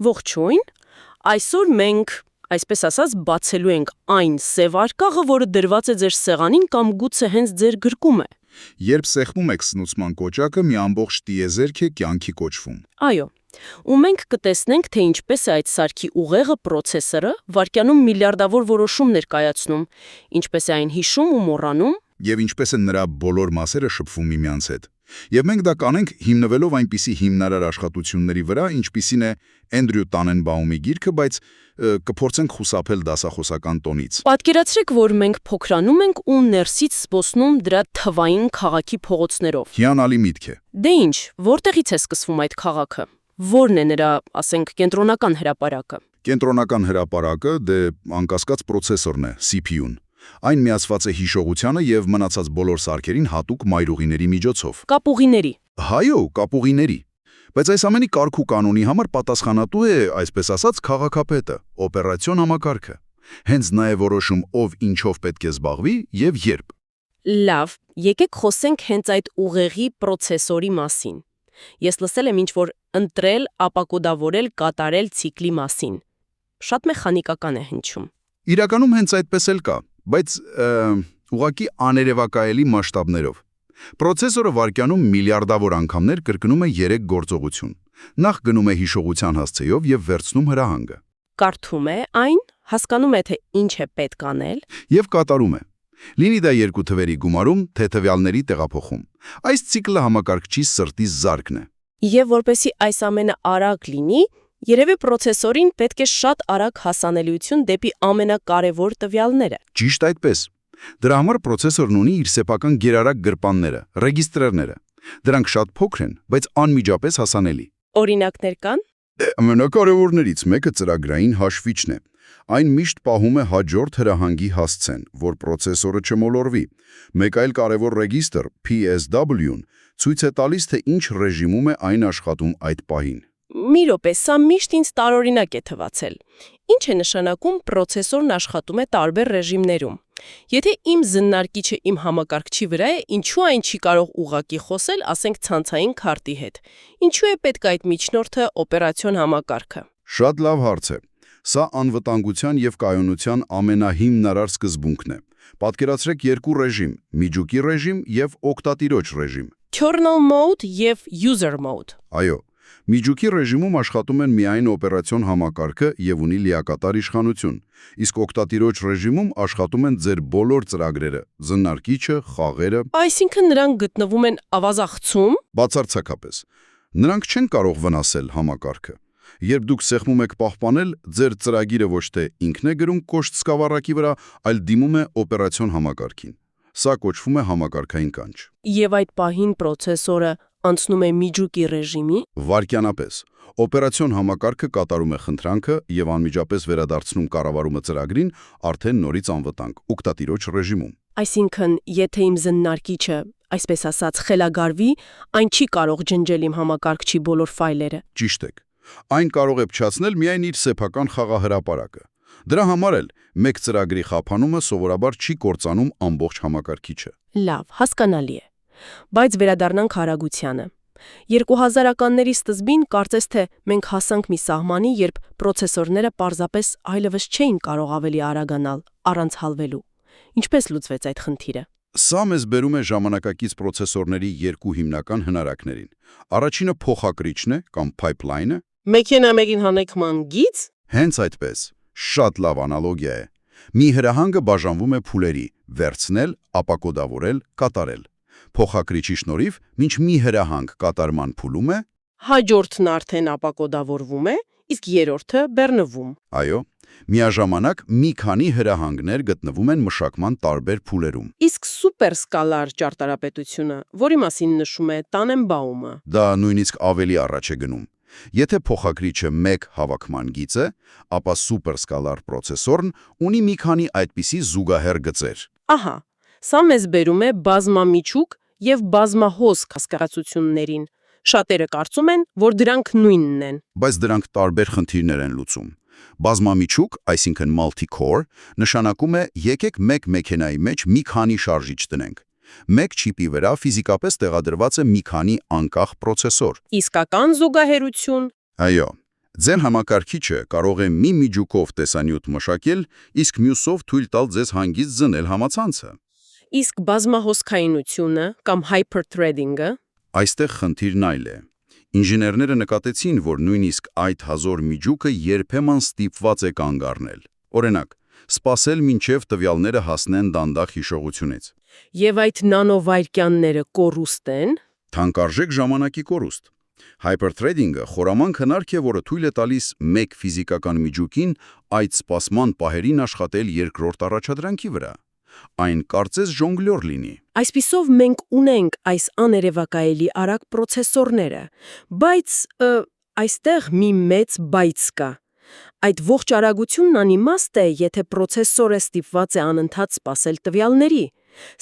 Ողջույն, այսօր մենք, այսպես ասած, բացելու ենք այն սև արկաղը, որը դրված է ձեր սեղանին կամ գուցե հենց ձեր գրկում է։ Երբ սեղմում եք սնուցման կոճակը, մի ամբողջ տիեզերք է կյանքի կոչվում։ Այո, ու մենք կտեսնենք, թե ինչպես է այդ սարքի ուղեղը, պրոցեսորը, վայրկյանում միլիարդավոր որոշումներ կայացնում, ինչպես է այն հիշում ու մոռանում, Եվ ինչպես են նրա բոլոր մասերը շփվում միմյանց հետ։ Եվ մենք դա կանենք հիմնվելով այնպիսի հիմնարար աշխատությունների վրա, ինչպիսին է Էնդրյու Տանենբաումի գիրքը, բայց կփորձենք խուսափել դասախոսական տոնից։ Պատկերացրեք, որ մենք փոքրանում ենք ու ներսից զբոսնում դրա թվային քաղաքի փողոցներով։ Հիանալի միտք է։ Դե ինչ, որտեղից է սկսվում այդ քաղաքը։ Որն է նրա, ասենք, կենտրոնական հրապարակը։ Կենտրոնական հրապարակը դե անկասկած պրոցեսորն է, CPU-ն։ Այն միացված է հիշողությանը եւ մնացած բոլոր սարքերին հատուկ մայրուղիների միջոցով։ Կապուղիների։ Հայո, կապուղիների։ Բայց այս ամենի կարգ ու կանոնի համար պատասխանատու է, այսպես ասած, քաղաքապետը, օպերացիոն համակարգը։ Հենց նա է որոշում, ով ինչով պետք է զբաղվի եւ երբ։ Լավ, եկեք խոսենք հենց այդ ուղեղի պրոցեսորի մասին։ Ես լսել եմ ինչ-որ ընտրել, ապակոդավորել, կատարել ցիկլի մասին։ Շատ մեխանիկական է հնչում։ Իրականում հենց այդպես էլ կա, բայց ուղղակի աներևակայելի մասշտաբներով։ Պրոցեսորը վայրկյանում միլիարդավոր անգամներ կրկնում է 3 գործողություն։ Նախ գնում է հիշողության հասցեով եւ վերցնում հրահանգը։ Կարդում է այն, հասկանում է, թե ինչ է պետք անել։ Եվ կատարում է։ Լինի դա 2 թվերի գումարում, թե տվյալների տեղափոխում։ Այս ցիկլը համակարգչի սրտի զարկն է։ Եվ որպեսզի այս ամենը արագ լինի, երևի պրոցեսորին պետք է շատ արագ հասանելիություն դեպի ամենակարևոր տվյալները։ Ճիշտ այդպես։ Դրա համար պրոցեսորն ունի իր սեփական գերարագ գրպանները, ռեգիստրերները։ Դրանք շատ փոքր են, բայց անմիջապես հասանելի։ Օրինակներ կան։ Ամենակարևորներից մեկը ծրագրային հաշվիչն է։ Այն միշտ պահում է հաջորդ հրահանգի հասցեն, որ պրոցեսորը չմոլորվի։ Մեկ այլ կարևոր ռեգիստր, PSW-ն, ցույց է տալիս, թե ինչ ռեժիմում է այն աշխատում այդ պահին։ Մի րոպե, սա միշտ ինձ տարօրինակ է թվացել։ Ինչ է նշանակում պրոցեսորն աշխատում է տարբեր ռեժիմներում։ Եթե իմ զննարկիչը իմ համակարգչի վրա է, ինչու այն չի կարող ուղղակի խոսել, ասենք ցանցային քարտի հետ։ Ինչու է պետք այդ միջնորդը օպերացիոն համակարգը։ Շատ լավ հարց է։ Սա անվտանգության եւ կայունության ամենահիմնարար սկզբունքն է։ Պատկերացրեք 2 ռեժիմ՝ միջուկի ռեժիմ եւ օգտատիրոջ ռեժիմ։ Kernel mode եւ user mode։ Այո, միջուկի ռեժիմում աշխատում են միայն օպերացիոն համակարգը եւ ունի լիակատար իշխանություն, իսկ օգտատիրոջ ռեժիմում աշխատում են ձեր բոլոր ծրագրերը՝ զննարկիչը, խաղերը։ Այսինքն նրանք գտնվում են ավազախցում։ Բացարձակապես։ Նրանք չեն կարող վնասել համակարգը։ Երբ դուք սեղմում եք պահպանել, ձեր ծրագիրը ոչ թե ինքն է գրում կոշտ սկավառակի վրա, այլ դիմում է օպերացիոն համակարգին։ Սա կոչվում է համակարգային կանչ։ Եվ այդ պահին պրոցեսորը անցնում է միջուկի ռեժիմի։ Վայրկյանապես օպերացիոն համակարգը կատարում է խնդրանքը եւ անմիջապես վերադարձնում կառավարումը ծրագրին արդեն նորից անվտանգ օգտատիրոջ ռեժիմում։ Այսինքն, եթե իմ զննարկիչը, այսպես ասած, խելագարվի, այն չի կարող ջնջել իմ համակարգչի բոլոր ֆայլերը։ Ճիշտ եք։ Այն կարող է փչացնել միայն իր սեփական խաղահրապարակը։ Դրա համար էլ մեկ ծրագրի խափանումը սովորաբար չի կործանում ամբողջ համակարգիչը։ Լավ, հասկանալի է։ Բայց վերադառնանք հարագությանը։ 2000-ականների սկզբին կարծես թե մենք հասանք մի սահմանի, երբ պրոցեսորները պարզապես այլևս չէին կարող ավելի արագանալ, առանց հալվելու։ Ինչպես լուծվեց այդ խնդիրը։ Սա մեզ բերում է ժամանակակից պրոցեսորների 2 հիմնական հնարակներին։ Առաջինը փոխակրիչն է կամ pipeline-ը։ Մեքենամեկին հանեկման գիծ։ Հենց այդպես։ Շատ լավ անալոգիա է։ Մի հրահանգը բաժանվում է փուլերի՝ վերցնել, ապակոդավորել, կատարել։ Փոխակրիչի շնորհիվ մինչ մի հրահանգ կատարման փուլում է, Հաջորդն արդեն ապակոդավորվում է, իսկ երրորդը բեռնվում։ այո, միաժամանակ մի քանի հրահանգներ գտնվում են մշակման տարբեր փուլերում։ Իսկ սուպերսկալար ճարտարապետությունը, որի մասին նշում է Տանենբաումը։ Դա նույնիսկ ավելի առաջ է գնում։ Եթե փոխակրիչը 1 հավաքման գիծ է, ապա սուպերսկալար պրոցեսորն ունի մի քանի այդպիսի զուգահեռ գծեր։ Ահա, սա մեզ բերում է բազմամիջուկ եւ բազմահոսք հասկացություններին։ Շատերը կարծում են, որ դրանք նույնն են։ Բայց դրանք տարբեր խնդիրներ են լուծում։ Բազմամիջուկ, այսինքն multi-core, նշանակում է եկեք մեկ մեքենայի մեջ մի քանի շարժիչ տնենք։ Մեկ չիպի վրա ֆիզիկապես տեղադրված է մի քանի անկախ պրոցեսոր։ Իսկական զուգահեռություն։ Այո, Ձեր համակարգիչը կարող է մի միջուկով տեսանյութ մշակել, իսկ մյուսով թույլ տալ ձեզ հանգիստ զնել համացանցը։ Իսկ բազմահոսքայինությունը կամ hyperthreading-ը Այստեղ խնդիրն այլ է։ Ինժեներները նկատեցին, որ նույնիսկ այդ հազոր միջուկը երբեմն ստիպված է կանգ առնել։ Օրինակ, սպասել մինչև տվյալները հասնեն դանդաղ հիշողությունից։ եւ այդ նանովայրկյանները կորուստ են, Թանկարժեք ժամանակի կորուստ։ Hyperthreading-ը խորամանկ հնարք է, որը թույլ է տալիս մեկ ֆիզիկական միջուկին այդ սպասման պահերին աշխատել երկրորդ առաջադրանքի վրա։ Այն կարծես ժոնգլյոր լինի։ Այսպիսով մենք ունենք այս աներևակայելի արագ պրոցեսորները, բայց այստեղ մի մեծ բայց կա։ Այդ ողջ արագությունն անիմաստ է, եթե պրոցեսորը ստիպված է անընդհատ սպասել տվյալների։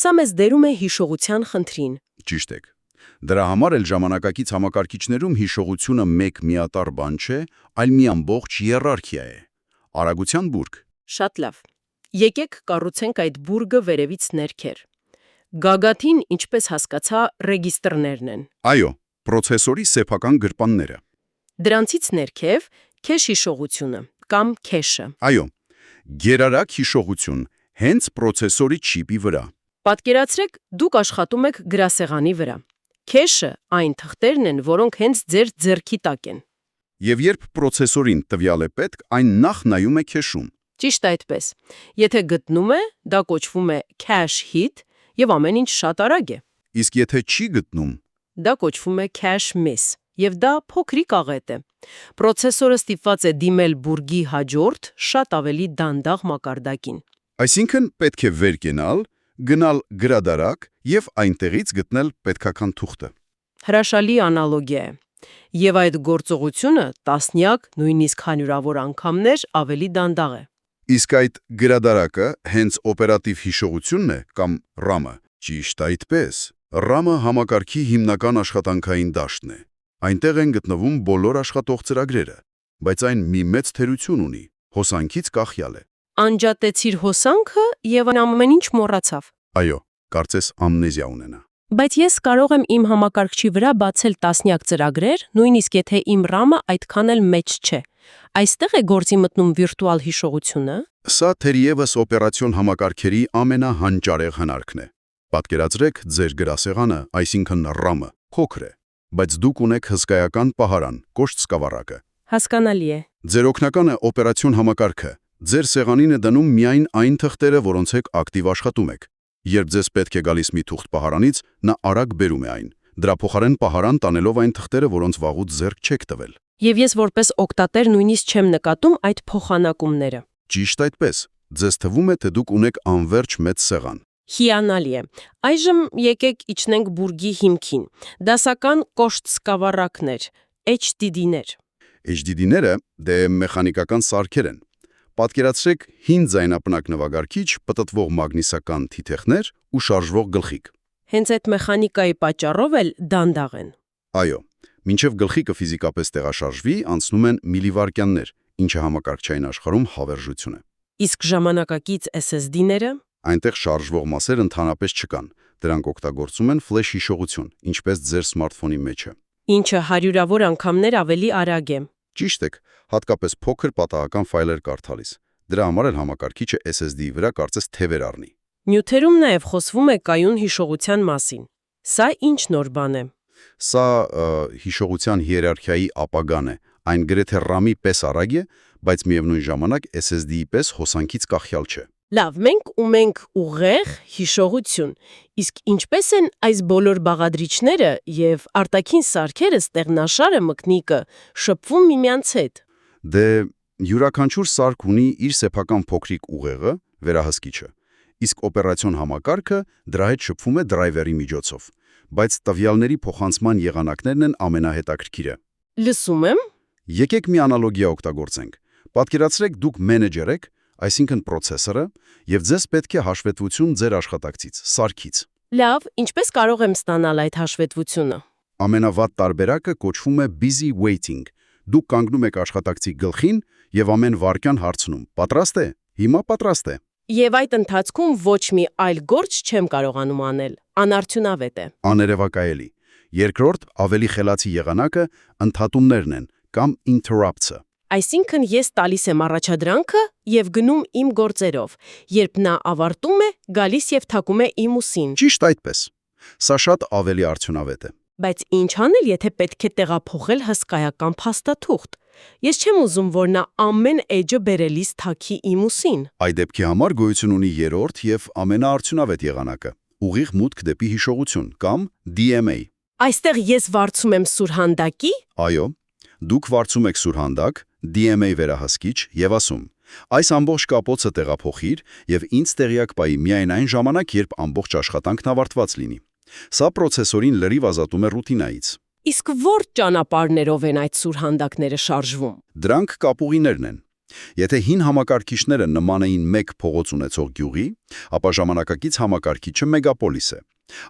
Սա մեզ դերում է հիշողության խնդրին։ Ճիշտ եք։ Դրա համար էլ ժամանակակից համակարգիչներում հիշողությունը մեկ միատարր բան չէ, այլ մի ամբողջ հիերարխիա է։ Արագության բուրգ։ Շատ լավ։ Եկեք կառուցենք այդ բուրգը վերևից ներքեր։ Գագաթին, ինչպես հասկացա, ռեգիստրներն են։ Այո, պրոցեսորի սեփական գրպանները։ Դրանցից ներքև քեշ հիշողությունը կամ քեշը։ Այո, գերարագ հիշողություն հենց պրոցեսորի չիպի վրա։ Պատկերացրեք, դուք աշխատում եք գրասեղանի վրա։ Քեշը այն թղթերն են, որոնք հենց ձեր ձեռքի տակ են։ Եվ երբ պրոցեսորին տվյալ է պետք, այն նախ նայում է քեշում։ Ճիշտ այդպես։ Եթե գտնում է, դա կոչվում է cache hit, եւ ամեն ինչ շատ արագ է։ Իսկ եթե չի գտնում, Դա կոչվում է cache miss, եւ դա փոքրիկ աղետ է։ Պրոցեսորը ստիպված է դիմել բուրգի հաջորդ, շատ ավելի դանդաղ մակարդակին։ այսինքն պետք է վեր կենալ, գնալ գրադարակ եւ այնտեղից գտնել պետքական թուղթը։ Հրաշալի անալոգիա է։ Եվ այդ գործողությունը տասնյակ, նույնիսկ հարյուրավոր անգամներ ավելի դանդաղ է։ Իսկ այդ գրադարակը հենց օպերատիվ հիշողությունն է կամ RAM-ը։ Ճիշտ այդպես։ RAM-ը համակարգի հիմնական աշխատանքային դաշտն է։ Այնտեղ են գտնվում բոլոր աշխատող ծրագրերը, բայց այն մի մեծ թերություն ունի՝ հոսանքից կախյալ է։ Անջատեցիր հոսանքը եւ ամեն ինչ մոռացավ։ Այո, կարծես ամնեզիա ունենա։ Բայց ես կարող եմ իմ համակարգչի վրա բացել տասնյակ ծրագրեր, նույնիսկ եթե իմ RAM-ը այդքան էլ մեծ չէ։ Այստեղ է գործի մտնում վիրտուալ հիշողությունը։ Սա թերևս օպերացիոն համակարգերի ամենահանճարեղ հնարքն է։ Պատկերացրեք ձեր գրասեղանը, այսինքն RAM-ը, փոքր է, բայց դուք ունեք հսկայական պահարան, կոշտ սկավառակը։ Հասկանալի է։ Ձեր օգնականը օպերացիոն համակարգը։ Ձեր սեղանին է դնում միայն այն թղթերը, որոնց եք ակտիվ աշխատում եք։ Երբ ձեզ պետք է գալիս մի թուղթ պահարանից, նա արագ բերում է այն։ Դրա փոխարեն պահարան տանելով այն թղթերը, որոնց վաղուց ձեռք չեք տվել։ Եվ ես որպես օգտատեր նույնիսկ չեմ նկատում այդ փոխանակումները։ Ճիշտ այդպես։ Ձեզ թվում է, թե դուք ունեք անverջ մեծ սեղան։ Հիանալի է։ Այժմ եկեք իջնենք բուրգի հիմքին։ Դասական կոշտ սկավառակներ, HDD-ներ։ HDD-ները դե մեխանիկական սարքեր են։ Պատկերացրեք հին ձայնապնակ նվագարկիչ, պտտվող մագնիսական թիթեղներ ու շարժվող գլխիկ։ Հենց այդ մեխանիկայի պատճառով էլ դանդաղ են։ Այո, մինչև գլխիկը ֆիզիկապես տեղաշարժվի, անցնում են միլիվայրկյաններ, ինչը համակարգչային աշխարհում հավերժություն է։ Իսկ ժամանակակից SSD-ները Այնտեղ շարժվող մասեր ընդհանրապես չկան։ Դրանք օգտագործում են ֆլեշ հիշողություն, ինչպես ձեր սմարթֆոնի մեջը։ ինչը հարյուրավոր անգամներ ավելի արագ է։ Ճիշտ եք, հատկապես փոքր պատահական ֆայլեր կարդալիս։ Դրա համար էլ համակարգիչը SSD-ի վրա կարծես թևեր առնի։ Նյութերում նաև խոսվում է կայուն հիշողության մասին։ Սա ինչ նոր բան է։ Սա հիշողության հիերարխիայի ապագան է։ Այն գրեթե RAM-ի պես արագ է, բայց միևնույն ժամանակ SSD-ի պես հոսանքից կախյալ չէ։ Լավ, մենք ունենք ուղեղ հիշողություն։ Իսկ ինչպես են այս բոլոր բաղադրիչները եւ արտաքին սարքերը ստեղնաշարը մկնիկը շփվում միմյանց հետ։ Դե յուրաքանչյուր սարք ունի իր սեփական փոքրիկ ուղեղը, վերահսկիչը, իսկ օպերացիոն համակարգը դրա հետ շփվում է դրայվերի միջոցով, բայց տվյալների փոխանցման եղանակներն են ամենահետաքրքիրը։ Լսում եմ։ Եկեք մի անալոգիա օգտագործենք։ Պատկերացրեք դուք մենեջեր եք, այսինքն պրոցեսորը, եւ ձեզ պետք է հաշվետվություն ձեր աշխատակցից, սարքից։ Լավ, ինչպես կարող եմ ստանալ այդ հաշվետվությունը։ Ամենավատ տարբերակը կոչվում է busy waiting։ Դուք կանգնում եք աշխատակցի գլխին եւ ամեն վայրկյան հարցնում. «Պատրաստ է»։ Հիմա պատրաստ է։ Եվ այդ ընթացքում ոչ մի այլ գործ չեմ կարողանում անել։ Անարդյունավետ է։ Աներևակայելի։ Երկրորդ, ավելի խելացի եղանակը ընդհատումներն են, կամ interrupts-ը։ Այսինքն ես տալիս եմ առաջադրանքը եւ գնում իմ գործերով, երբ նա ավարտում է, գալիս եւ թակում է իմ ուսին։ Ճիշտ այդպես։ Սա շատ ավելի արդյունավետ է։ Բայց ինչ անել, եթե պետք է տեղափոխել հսկայական փաստաթուղթ։ Ես չեմ ուզում, որ նա ամեն էջը բերելիս թաքի իմ ուսին։ Այդ դեպքի համար գոյություն ունի երրորդ եւ ամենաարդյունավետ եղանակը՝ ուղիղ մուտք դեպի հիշողություն կամ DMA։ Այստեղ ես վարձում եմ սուրհանդակի։ Այո, դուք վարձում եք սուրհանդակ, DMA վերահսկիչ եւ ասում. այս ամբողջ կապոցը տեղափոխիր եւ ինձ տեղյակ պայի միայն այն ժամանակ, երբ ամբողջ աշխատանքն ավարտված լինի։ Սա պրոցեսորին լրիվ ազատում է ռուտինայից։ Իսկ որ ճանապարհներով են այդ սուրհանդակները շարժվում։ Դրանք կապուղիներն են։ Եթե հին համակարգիչները նման էին մեկ փողոց ունեցող գյուղի, ապա ժամանակակից համակարգիչը մեգապոլիս է։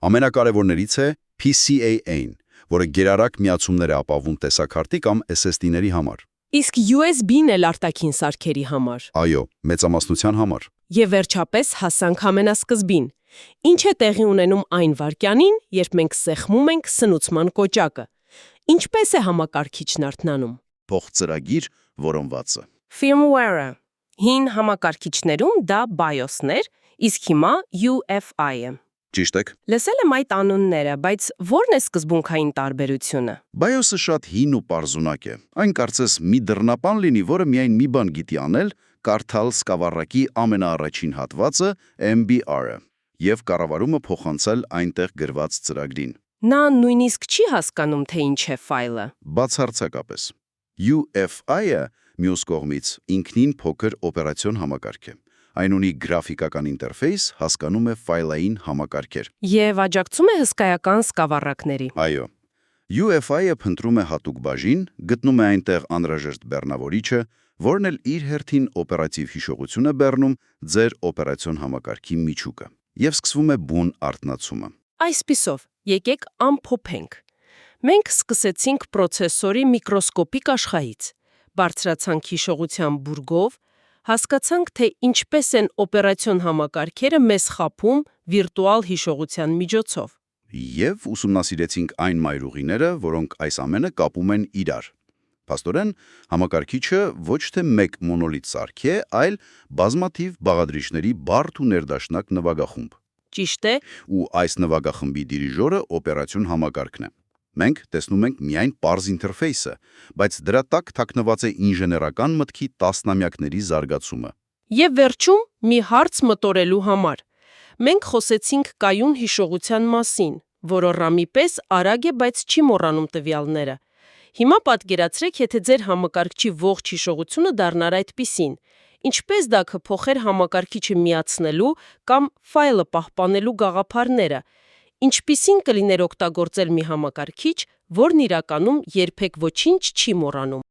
Ամենակարևորներից է PCAA-ն, որը գերարագ միացումներ է ապահովում տեսակարտի կամ SSD-ների համար։ Իսկ USB-ն էլ արտաքին սարքերի համար։ Այո, մեծամասնության համար։ Եվ վերջապես հասանք ամենասկզբին։ Ինչ է տեղի ունենում այն վայրկյանին, երբ մենք սեղմում ենք սնուցման կոճակը։ Ինչպես է համակարգիչն արթնանում։ Փոխծրագիր որոնվածը։ Firmware-ը։ Հին համակարգիչներում դա BIOS-ն էր, իսկ հիմա UEFI-ը։ Ճիշտ եք։ Լսել եմ այդ անունները, բայց ո՞րն է սկզբունքային տարբերությունը։ BIOS-ը շատ հին ու պարզունակ է։ Այն կարծես մի դռնապան լինի, որը միայն մի բան գիտի անել՝ կարդալ սկավառակի ամենաառաջին հատվածը MBR-ը եւ կառավարումը փոխանցել այնտեղ գրված ծրագրին։ Նա նույնիսկ չի հասկանում, թե ինչ է ֆայլը։ Բացարձակապես։ UEFI-ը մյուս կողմից ինքնին փոքր օպերացիոն համակարգ է։ Այն ունի գրաֆիկական ինտերֆեյս, հասկանում է ֆայլային համակարգեր։ Եվ աջակցում է հսկայական սկավառակների։ Այո։ UEFI-ը փնտրում է հատուկ բաժին, գտնում է այնտեղ անհրաժեշտ բեռնավորիչը, որն էլ իր հերթին օպերատիվ հիշողություն է բեռնում ձեր օպերացիոն համակարգի միջուկը։ Եվ սկսվում է բուն արթնացումը։ Այսպիսով, եկեք ամփոփենք։ Մենք սկսեցինք պրոցեսորի միկրոսկոպիկ աշխարհից, բարձրացանք հիշողության բուրգով, հասկացանք, թե ինչպես են օպերացիոն համակարգերը մեզ խաբում վիրտուալ հիշողության միջոցով։ Եվ ուսումնասիրեցինք այն մայրուղիները, որոնք այս ամենը կապում են իրար։ Փաստորեն, համակարգիչը ոչ թե մեկ մոնոլիթ սարք է, այլ բազմաթիվ բաղադրիչների բարդ ու ներդաշնակ նվագախումբ։ Ճիշտ է։ Ու այս նվագախմբի դիրիժորը օպերացիոն համակարգն է։ Մենք տեսնում ենք միայն պարզ ինտերֆեյսը, բայց դրա տակ թաքնված է ինժեներական մտքի տասնամյակների զարգացումը։ Եվ վերջում մի հարց մտորելու համար։ Մենք խոսեցինք կայուն հիշողության մասին, որը RAM-ի պես արագ է, բայց չի մոռանում տվյալները։ Հիմա պատկերացրեք, եթե ձեր համակարգչի ողջ հիշողությունը դառնար այդպիսին։ Ինչպես դա կփոխեր համակարգիչը միացնելու կամ ֆայլը պահպանելու գաղափարները։ Ինչպիսին կլիներ օգտագործել մի համակարգիչ, որն իրականում երբեք ոչինչ չի մոռանում։